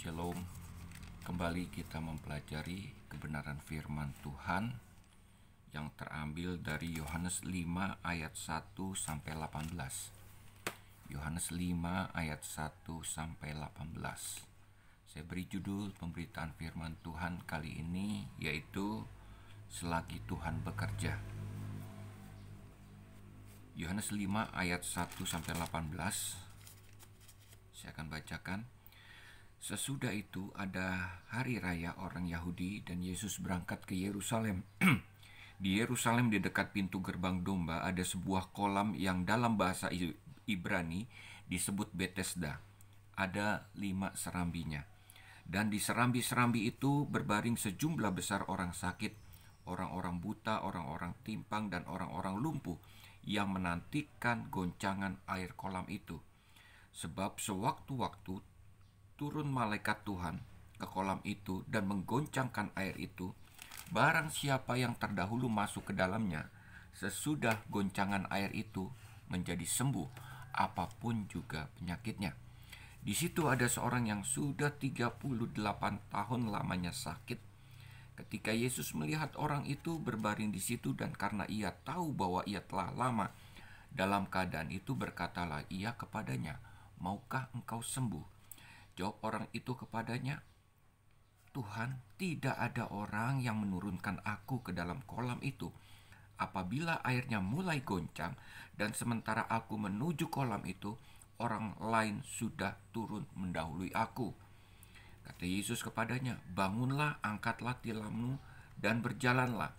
Shalom. Kembali kita mempelajari kebenaran firman Tuhan yang terambil dari Yohanes 5 ayat 1 sampai 18. Yohanes 5 ayat 1 sampai 18. Saya beri judul pemberitaan firman Tuhan kali ini yaitu selagi Tuhan bekerja. Yohanes 5 ayat 1 sampai 18. Saya akan bacakan. Sesudah itu ada hari raya orang Yahudi dan Yesus berangkat ke Yerusalem. Di Yerusalem di dekat pintu gerbang domba ada sebuah kolam yang dalam bahasa Ibrani disebut Betesda. Ada 5 serambinya. Dan di serambi-serambi itu berbaring sejumlah besar orang sakit, orang-orang buta, orang-orang timpang, dan orang-orang lumpuh yang menantikan goncangan air kolam itu. Sebab sewaktu-waktu turun malaikat Tuhan ke kolam itu dan menggoncangkan air itu. Barang siapa yang terdahulu masuk ke dalamnya, sesudah goncangan air itu menjadi sembuh, apapun juga penyakitnya. Di situ ada seorang yang sudah 38 tahun lamanya sakit. Ketika Yesus melihat orang itu berbaring di situ dan karena ia tahu bahwa ia telah lama dalam keadaan itu, berkatalah ia kepadanya, "Maukah engkau sembuh?" Jawab orang itu kepadanya, "Tuhan, tidak ada orang yang menurunkan aku ke dalam kolam itu. Apabila airnya mulai goncang dan sementara aku menuju kolam itu, orang lain sudah turun mendahului aku." Kata Yesus kepadanya, "Bangunlah, angkatlah tilammu dan berjalanlah."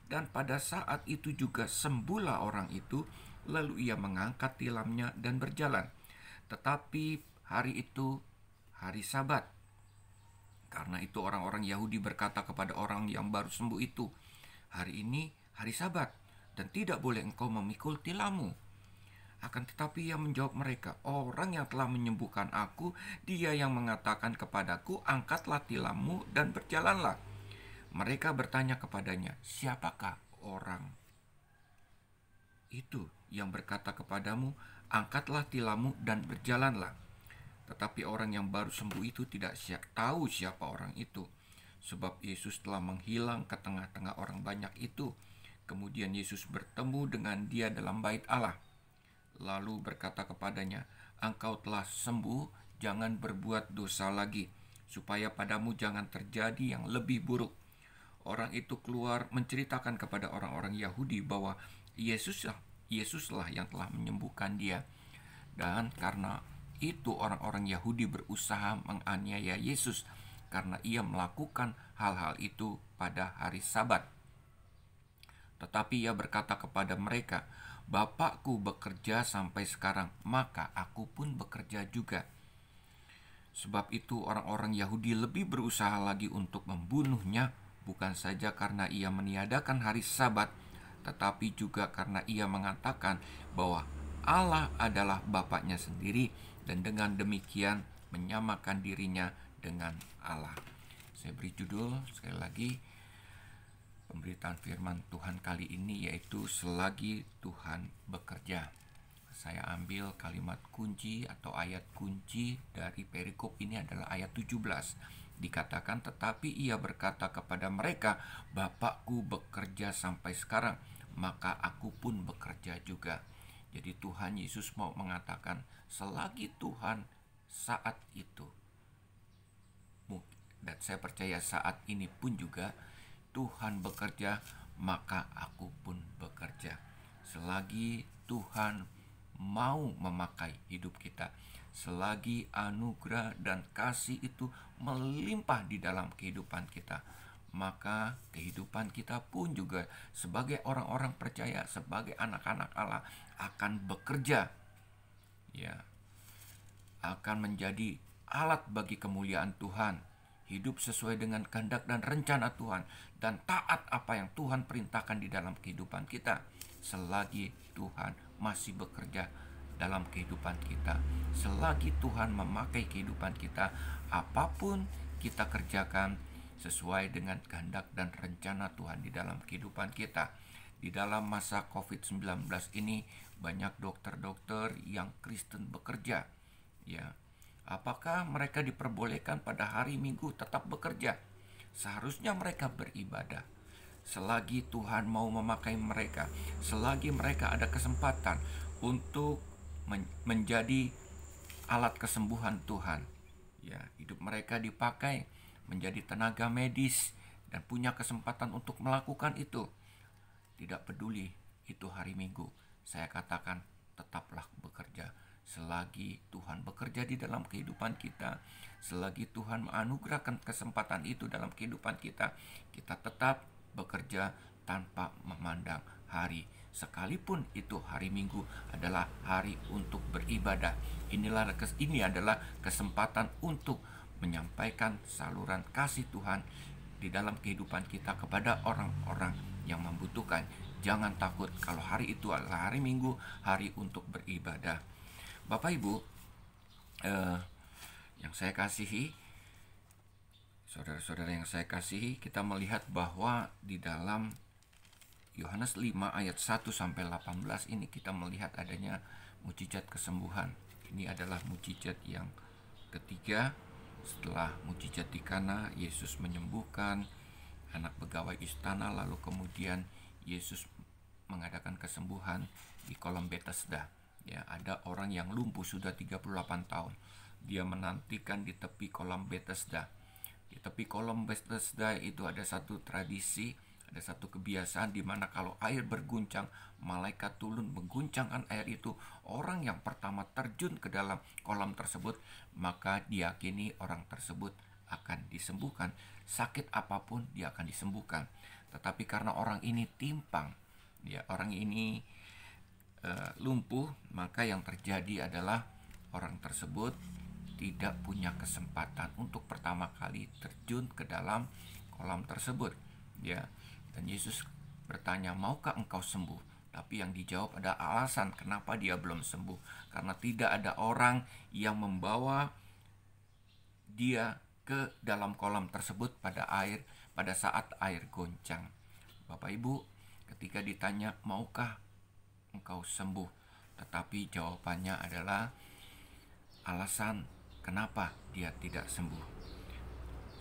Dan pada saat itu juga sembuhlah orang itu, lalu ia mengangkat tilamnya dan berjalan. Tetapi hari itu hari Sabat. Karena itu orang-orang Yahudi berkata kepada orang yang baru sembuh itu, "Hari ini hari Sabat dan tidak boleh engkau memikul tilammu." Akan tetapi ia menjawab mereka, "Orang yang telah menyembuhkan aku, dia yang mengatakan kepadaku, angkatlah tilammu dan berjalanlah." Mereka bertanya kepadanya, "Siapakah orang itu yang berkata kepadamu, angkatlah tilammu dan berjalanlah?" Tetapi orang yang baru sembuh itu tidak tahu siapa orang itu, sebab Yesus telah menghilang ke tengah-tengah orang banyak itu. Kemudian Yesus bertemu dengan dia dalam bait Allah, lalu berkata kepadanya, "Engkau telah sembuh, jangan berbuat dosa lagi, supaya padamu jangan terjadi yang lebih buruk." Orang itu keluar menceritakan kepada orang-orang Yahudi bahwa Yesuslah yang telah menyembuhkan dia. Dan karena itu orang-orang Yahudi berusaha menganiaya Yesus karena ia melakukan hal-hal itu pada hari Sabat. Tetapi ia berkata kepada mereka, "Bapakku bekerja sampai sekarang, maka aku pun bekerja juga." Sebab itu orang-orang Yahudi lebih berusaha lagi untuk membunuhnya, bukan saja karena ia meniadakan hari Sabat, tetapi juga karena ia mengatakan bahwa Allah adalah Bapaknya sendiri, dan dengan demikian menyamakan dirinya dengan Allah. Saya beri judul sekali lagi pemberitaan firman Tuhan kali ini yaitu selagi Tuhan bekerja. Saya ambil kalimat kunci atau ayat kunci dari perikop ini adalah ayat 17. Dikatakan, "Tetapi ia berkata kepada mereka, Bapakku bekerja sampai sekarang, maka aku pun bekerja juga." Jadi Tuhan Yesus mau mengatakan selagi Tuhan saat itu, dan saya percaya saat ini pun juga Tuhan bekerja, maka aku pun bekerja. Selagi Tuhan mau memakai hidup kita, selagi anugerah dan kasih itu melimpah di dalam kehidupan kita, maka kehidupan kita pun juga sebagai orang-orang percaya, sebagai anak-anak Allah akan bekerja, ya, akan menjadi alat bagi kemuliaan Tuhan, hidup sesuai dengan kehendak dan rencana Tuhan, dan taat apa yang Tuhan perintahkan di dalam kehidupan kita selagi Tuhan masih bekerja dalam kehidupan kita. Selagi Tuhan memakai kehidupan kita, apapun kita kerjakan sesuai dengan kehendak dan rencana Tuhan di dalam kehidupan kita. Di dalam masa COVID-19 ini banyak dokter-dokter yang Kristen bekerja, ya. Apakah mereka diperbolehkan pada hari Minggu tetap bekerja? Seharusnya mereka beribadah. Selagi Tuhan mau memakai mereka, selagi mereka ada kesempatan untuk menjadi alat kesembuhan Tuhan, ya, hidup mereka dipakai menjadi tenaga medis dan punya kesempatan untuk melakukan itu. Tidak peduli itu hari Minggu, saya katakan tetaplah bekerja. Selagi Tuhan bekerja di dalam kehidupan kita, selagi Tuhan menganugerahkan kesempatan itu dalam kehidupan kita, kita tetap bekerja tanpa memandang hari. Sekalipun itu hari Minggu adalah hari untuk beribadah. Ini adalah kesempatan untuk menyampaikan saluran kasih Tuhan di dalam kehidupan kita kepada orang-orang yang membutuhkan. Jangan takut kalau hari itu adalah hari Minggu, hari untuk beribadah. Bapak Ibu yang saya kasihi, saudara-saudara yang saya kasihi, kita melihat bahwa di dalam Yohanes 5 ayat 1 sampai 18 ini kita melihat adanya mukjizat kesembuhan. Ini adalah mukjizat yang ketiga setelah mukjizat di Kana. Yesus menyembuhkan anak pegawai istana, lalu kemudian Yesus mengadakan kesembuhan di kolam Bethesda. Ya, ada orang yang lumpuh sudah 38 tahun. Dia menantikan di tepi kolam Bethesda. Di tepi kolam Bethesda itu ada satu tradisi, ada satu kebiasaan di mana kalau air berguncang, malaikat turun mengguncangkan air itu. Orang yang pertama terjun ke dalam kolam tersebut, maka diyakini orang tersebut akan disembuhkan. Sakit apapun dia akan disembuhkan. Tetapi karena orang ini timpang, ya, orang ini lumpuh, maka yang terjadi adalah orang tersebut tidak punya kesempatan untuk pertama kali terjun ke dalam kolam tersebut, ya. Dan Yesus bertanya, maukah engkau sembuh? Tapi yang dijawab ada alasan kenapa dia belum sembuh, karena tidak ada orang yang membawa dia ke dalam kolam tersebut pada saat air goncang. Bapak Ibu, ketika ditanya maukah engkau sembuh, tetapi jawabannya adalah alasan kenapa dia tidak sembuh.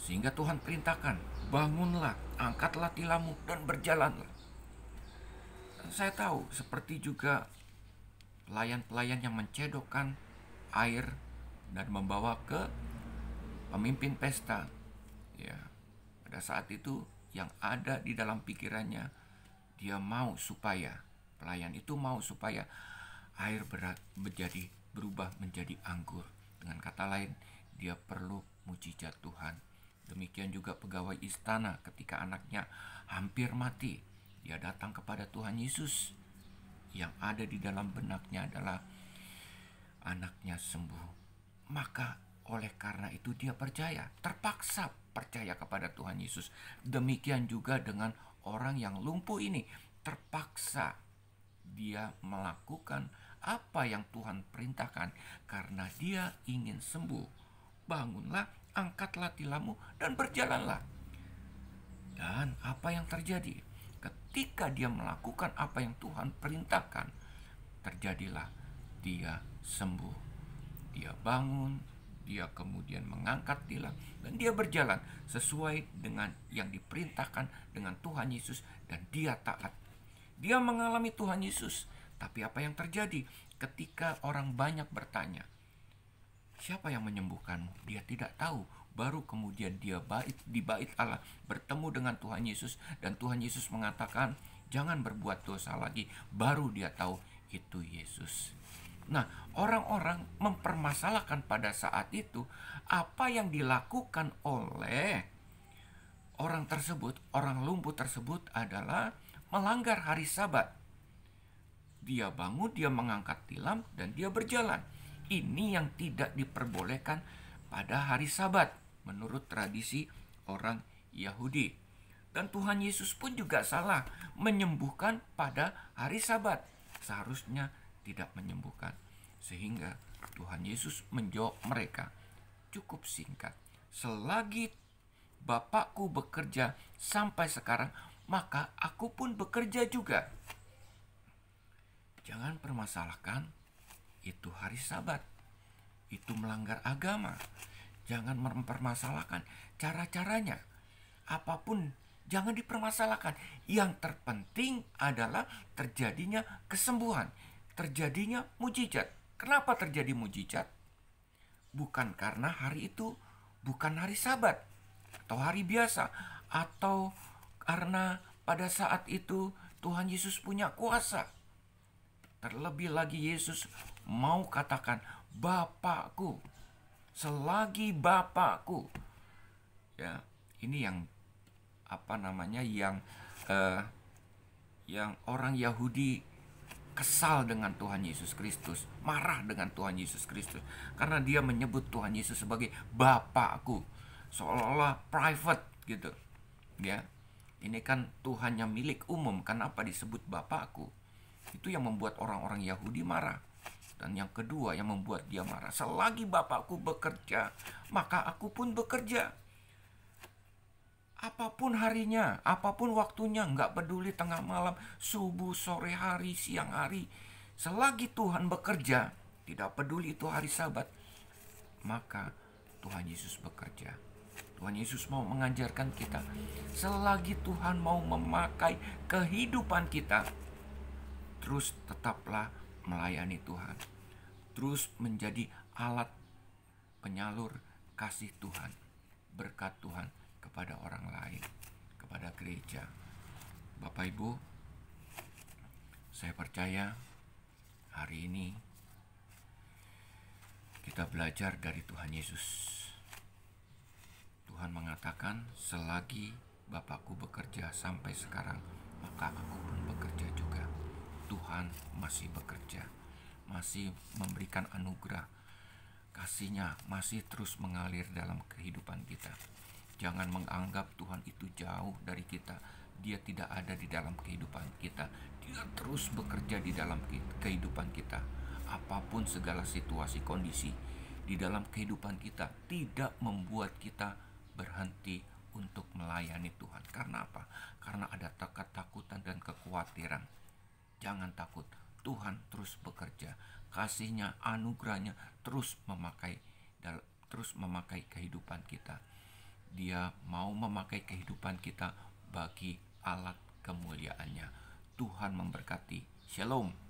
Sehingga Tuhan perintahkan, bangunlah, angkatlah tilammu dan berjalanlah. Saya tahu seperti juga pelayan-pelayan yang mencedokkan air dan membawa ke pemimpin pesta. Ya, pada saat itu yang ada di dalam pikirannya, dia mau supaya pelayan itu mau supaya air berubah menjadi anggur. Dengan kata lain, dia perlu mukjizat Tuhan. Demikian juga pegawai istana ketika anaknya hampir mati, dia datang kepada Tuhan Yesus. Yang ada di dalam benaknya adalah anaknya sembuh. Maka oleh karena itu dia percaya, terpaksa percaya kepada Tuhan Yesus. Demikian juga dengan orang yang lumpuh ini, terpaksa dia melakukan apa yang Tuhan perintahkan karena dia ingin sembuh. Bangunlah, angkatlah tilammu dan berjalanlah. Dan apa yang terjadi? Ketika dia melakukan apa yang Tuhan perintahkan, terjadilah dia sembuh. Dia bangun, dia kemudian mengangkat tilam dan dia berjalan sesuai dengan yang diperintahkan dengan Tuhan Yesus, dan dia taat. Dia mengalami Tuhan Yesus. Tapi apa yang terjadi ketika orang banyak bertanya, siapa yang menyembuhkanmu? Dia tidak tahu. Baru kemudian dia di bait Allah bertemu dengan Tuhan Yesus, dan Tuhan Yesus mengatakan jangan berbuat dosa lagi. Baru dia tahu itu Yesus. Nah, orang-orang mempermasalahkan pada saat itu apa yang dilakukan oleh orang tersebut, orang lumpuh tersebut adalah melanggar hari Sabat. Dia bangun, dia mengangkat tilam, dan dia berjalan. Ini yang tidak diperbolehkan pada hari Sabat menurut tradisi orang Yahudi. Dan Tuhan Yesus pun juga salah menyembuhkan pada hari Sabat. Seharusnya tidak menyembuhkan. Sehingga Tuhan Yesus menjawab mereka cukup singkat. Selagi Bapakku bekerja sampai sekarang, maka aku pun bekerja juga. Jangan permasalahkan itu hari Sabat. itu melanggar agama. Jangan mempermasalahkan cara-caranya. Apapun jangan dipermasalahkan. Yang terpenting adalah terjadinya kesembuhan, terjadinya mujizat. Kenapa terjadi mujizat? Bukan karena hari itu bukan hari Sabat atau hari biasa, atau karena pada saat itu Tuhan Yesus punya kuasa. Terlebih lagi Yesus mau katakan, Bapakku, selagi Bapakku. Ya, ini yang yang orang Yahudi kesal dengan Tuhan Yesus Kristus, marah dengan Tuhan Yesus Kristus karena dia menyebut Tuhan Yesus sebagai Bapakku, seolah-olah private gitu. Ya. Ini kan Tuhan yang milik umum, kenapa disebut Bapakku? Itu yang membuat orang-orang Yahudi marah. Dan yang kedua yang membuat dia marah, selagi Bapakku bekerja, maka aku pun bekerja. Apapun harinya, apapun waktunya, nggak peduli tengah malam, subuh, sore hari, siang hari. Selagi Tuhan bekerja, tidak peduli itu hari Sabat, maka Tuhan Yesus bekerja. Tuhan Yesus mau mengajarkan kita, selagi Tuhan mau memakai kehidupan kita, terus tetaplah melayani Tuhan. Terus menjadi alat penyalur kasih Tuhan, berkat Tuhan kepada orang lain, kepada gereja. Bapak Ibu, saya percaya hari ini kita belajar dari Tuhan Yesus. Tuhan mengatakan, selagi Bapakku bekerja sampai sekarang, maka aku pun bekerja juga. Tuhan masih bekerja, masih memberikan anugerah, kasih-Nya masih terus mengalir dalam kehidupan kita. Jangan menganggap Tuhan itu jauh dari kita. Dia tidak ada di dalam kehidupan kita. Dia terus bekerja di dalam kehidupan kita. Apapun segala situasi kondisi di dalam kehidupan kita tidak membuat kita berhenti untuk melayani Tuhan. Karena apa? Karena ada ketakutan dan kekhawatiran. Jangan takut. Tuhan terus bekerja. Kasih-Nya, anugerah-Nya terus memakai kehidupan kita. Dia mau memakai kehidupan kita bagi alat kemuliaan-Nya. Tuhan memberkati. Shalom.